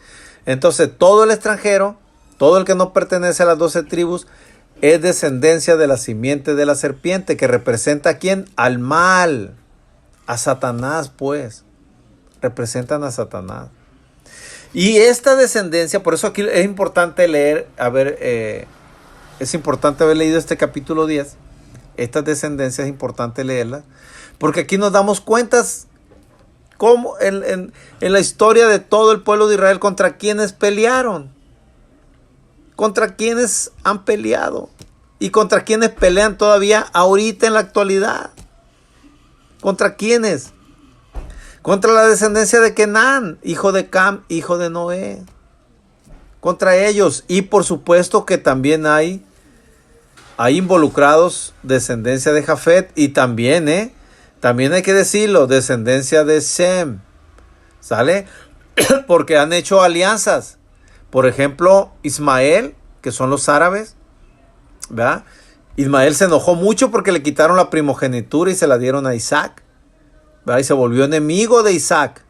Entonces, todo el extranjero, todo el que no pertenece a las 12 tribus, es descendencia de la simiente de la serpiente, que representa ¿a quién? Al mal. A Satanás, pues. Representan a Satanás. Y esta descendencia, por eso aquí es importante leer, es importante haber leído este capítulo 10. Estas descendencias es importante leerlas, porque aquí nos damos cuenta cómo en la historia de todo el pueblo de Israel, contra quienes pelearon, contra quienes han peleado y contra quienes pelean todavía ahorita en la actualidad. ¿Contra quiénes? Contra la descendencia de Kenán, hijo de Cam, hijo de Noé. Contra ellos. Y por supuesto que también hay involucrados descendencia de Jafet. Y también hay que decirlo, descendencia de Sem. ¿Sale? Porque han hecho alianzas. Por ejemplo, Ismael, que son los árabes. ¿Verdad? Ismael se enojó mucho porque le quitaron la primogenitura y se la dieron a Isaac. ¿Verdad? Y se volvió enemigo de Isaac.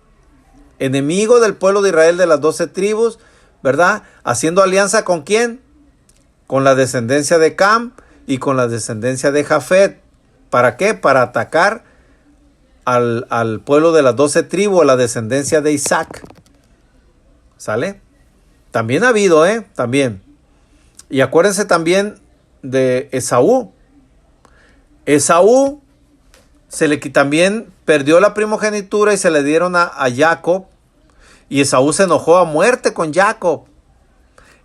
Enemigo del pueblo de Israel de las 12 tribus. ¿Verdad? Haciendo alianza ¿con quién? Con la descendencia de Cam y con la descendencia de Jafet. ¿Para qué? Para atacar al pueblo de las 12 tribus, a la descendencia de Isaac. ¿Sale? También ha habido, también. Y acuérdense también de Esaú. Esaú también perdió la primogenitura y se le dieron a Jacob. Y Esaú se enojó a muerte con Jacob.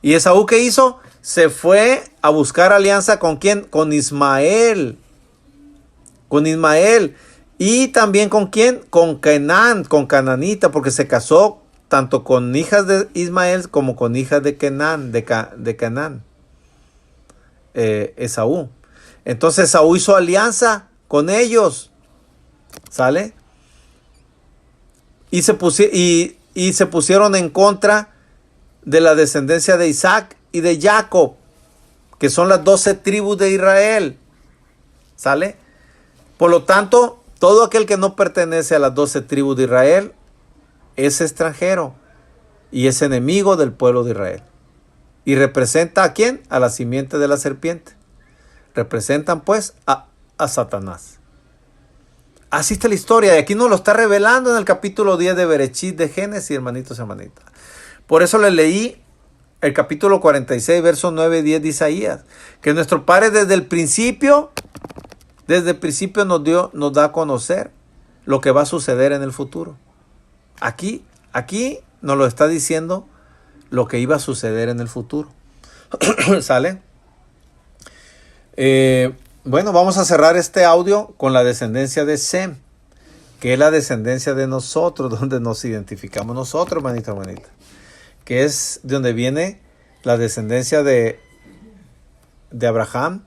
¿Y Esaú qué hizo? Se fue a buscar alianza ¿con quién? Con Ismael. Con Ismael. Y también ¿con quién? Con Kenán, con Cananita, porque se casó tanto con hijas de Ismael como con hijas de Kenán, de Canaán. Esaú. Entonces Esaú hizo alianza con ellos. ¿Sale? Y se pusieron en contra de la descendencia de Isaac y de Jacob, que son las 12 tribus de Israel. ¿Sale? Por lo tanto, todo aquel que no pertenece a las 12 tribus de Israel es extranjero y es enemigo del pueblo de Israel. ¿Y representa a quién? A la simiente de la serpiente. Representan pues a Satanás. Así está la historia y aquí nos lo está revelando en el capítulo 10 de Berechit de Génesis, hermanitos y hermanitas. Por eso les leí el capítulo 46, versos 9 y 10 de Isaías, que nuestro Padre desde el principio nos da a conocer lo que va a suceder en el futuro. Aquí nos lo está diciendo lo que iba a suceder en el futuro. ¿Sale? Bueno, vamos a cerrar este audio con la descendencia de Sem, que es la descendencia de nosotros, donde nos identificamos nosotros, hermanita, hermanita. Que es de donde viene la descendencia de Abraham,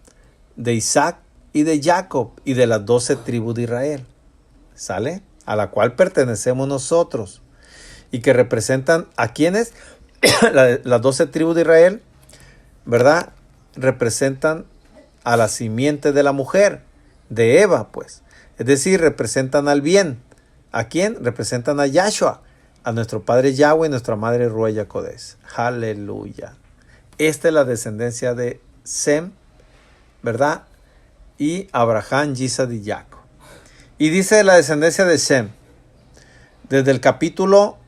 de Isaac y de Jacob y de las 12 tribus de Israel. ¿Sale? A la cual pertenecemos nosotros. Y que representan a quienes, las 12 tribus de Israel, ¿verdad? Representan a la simiente de la mujer, de Eva, pues. Es decir, representan al bien. ¿A quién? Representan a Yahshua, a nuestro Padre Yahweh y nuestra Madre Ruella Kodesh. Aleluya. Esta es la descendencia de Sem, ¿verdad? Y Abraham, Isaac y Jacob. Y dice la descendencia de Sem, desde el capítulo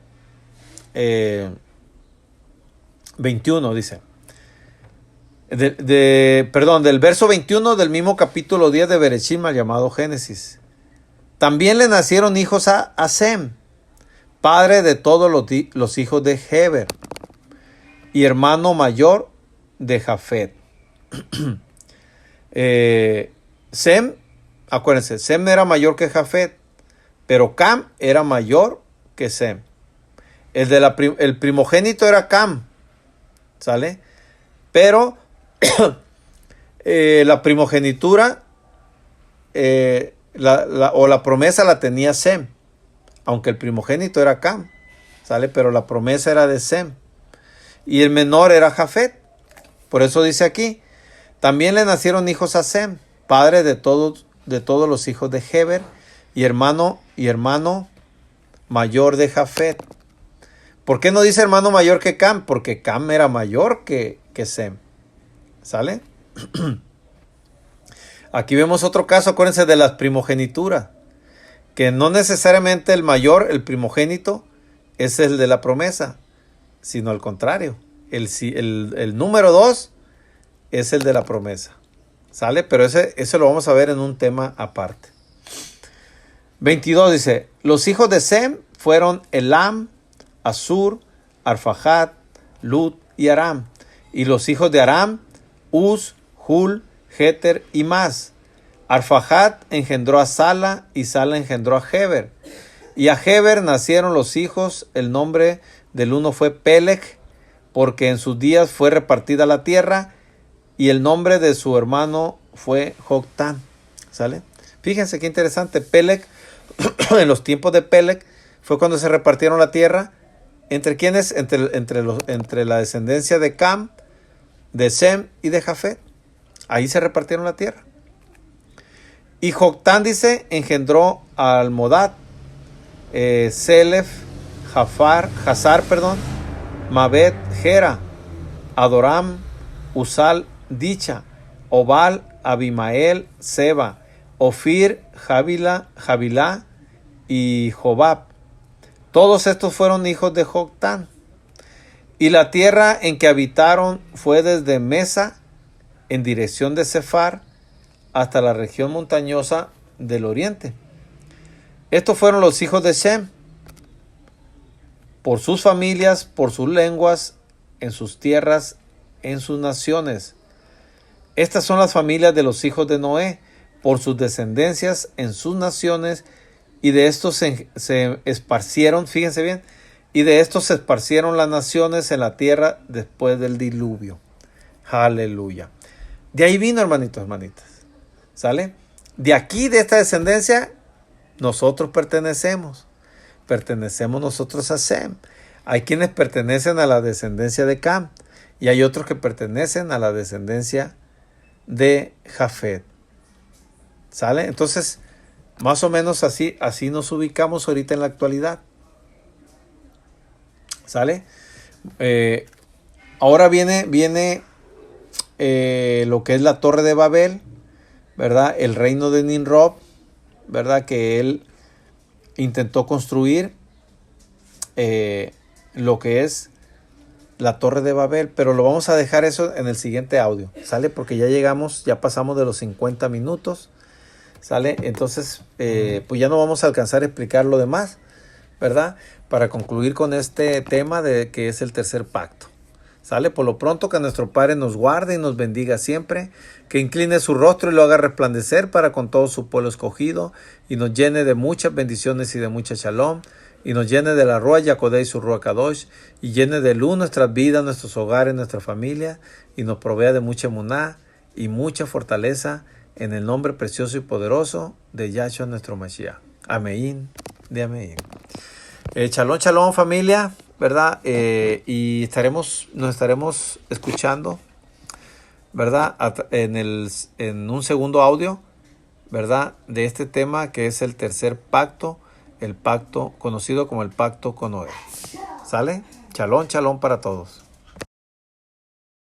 21, dice. Del verso 21 del mismo capítulo 10 de Bereshit, mal llamado Génesis. También le nacieron hijos a Sem, padre de todos los hijos de Heber, y hermano mayor de Jafet. Sem acuérdense, Sem era mayor que Jafet, pero Cam era mayor que Sem. El primogénito era Cam, ¿sale? Pero la primogenitura o la promesa la tenía Sem, aunque el primogénito era Cam, ¿sale? Pero la promesa era de Sem. Y el menor era Jafet. Por eso dice aquí, también le nacieron hijos a Sem, padre de todos los hijos de Heber, y hermano mayor de Jafet. ¿Por qué no dice hermano mayor que Cam? Porque Cam era mayor que Sem. ¿Sale? Aquí vemos otro caso, acuérdense de las primogenituras, que no necesariamente el mayor, el primogénito, es el de la promesa, sino al contrario. El número 2 es el de la promesa. ¿Sale? Pero ese lo vamos a ver en un tema aparte. 22 dice, los hijos de Sem fueron Elam, Asur, Arfaxad, Lud y Aram. Y los hijos de Aram, Uz, Hul, Jeter y Mas. Arfaxad engendró a Sala y Sala engendró a Heber. Y a Heber nacieron los hijos, el nombre del uno fue Peleg, porque en sus días fue repartida la tierra, y el nombre de su hermano fue Joctán. ¿Sale? Fíjense qué interesante, Peleg, en los tiempos de Peleg, fue cuando se repartieron la tierra. ¿Entre quiénes? Entre la descendencia de Cam, de Sem y de Jafet. Ahí se repartieron la tierra. Y Joctán, dice, engendró a Almodad, Selef, Hazar, Mabet, Gera, Adoram, Usal, Dicha, Obal, Abimael, Seba, Ofir, Javilá y Jobab. Todos estos fueron hijos de Joctán. Y la tierra en que habitaron fue desde Mesa, en dirección de Sefar, hasta la región montañosa del oriente. Estos fueron los hijos de Sem, por sus familias, por sus lenguas, en sus tierras, en sus naciones. Estas son las familias de los hijos de Noé, por sus descendencias, en sus naciones, y de estos se esparcieron, fíjense bien, y de estos se esparcieron las naciones en la tierra después del diluvio. Aleluya. De ahí vino, hermanitos, hermanitas. ¿Sale? De aquí, de esta descendencia, nosotros pertenecemos. Pertenecemos nosotros a Sem. Hay quienes pertenecen a la descendencia de Cam. Y hay otros que pertenecen a la descendencia de Jafet. ¿Sale? Entonces, más o menos así nos ubicamos ahorita en la actualidad. ¿Sale? Ahora viene lo que es la Torre de Babel, ¿verdad? El reino de Nimrod, ¿verdad? Que él intentó construir lo que es la Torre de Babel, pero lo vamos a dejar eso en el siguiente audio, ¿sale? Porque ya pasamos de los 50 minutos, ¿sale? Entonces, pues ya no vamos a alcanzar a explicar lo demás, ¿verdad? Para concluir con este tema de que es el tercer pacto. ¿Sale? Por lo pronto, que nuestro Padre nos guarde y nos bendiga siempre, que incline su rostro y lo haga resplandecer para con todo su pueblo escogido, y nos llene de muchas bendiciones y de mucha shalom, y nos llene de la Ruach Yacodé y su Ruach Kadosh, y llene de luz nuestras vidas, nuestros hogares, nuestra familia, y nos provea de mucha emuná y mucha fortaleza, en el nombre precioso y poderoso de Yahshua nuestro Mashiach. Amén de amén. Shalom, shalom, familia, ¿verdad? Y nos estaremos escuchando, ¿verdad? En un segundo audio, ¿verdad? De este tema que es el tercer pacto, el pacto conocido como el pacto con Noé. ¿Sale? Shalom, shalom para todos.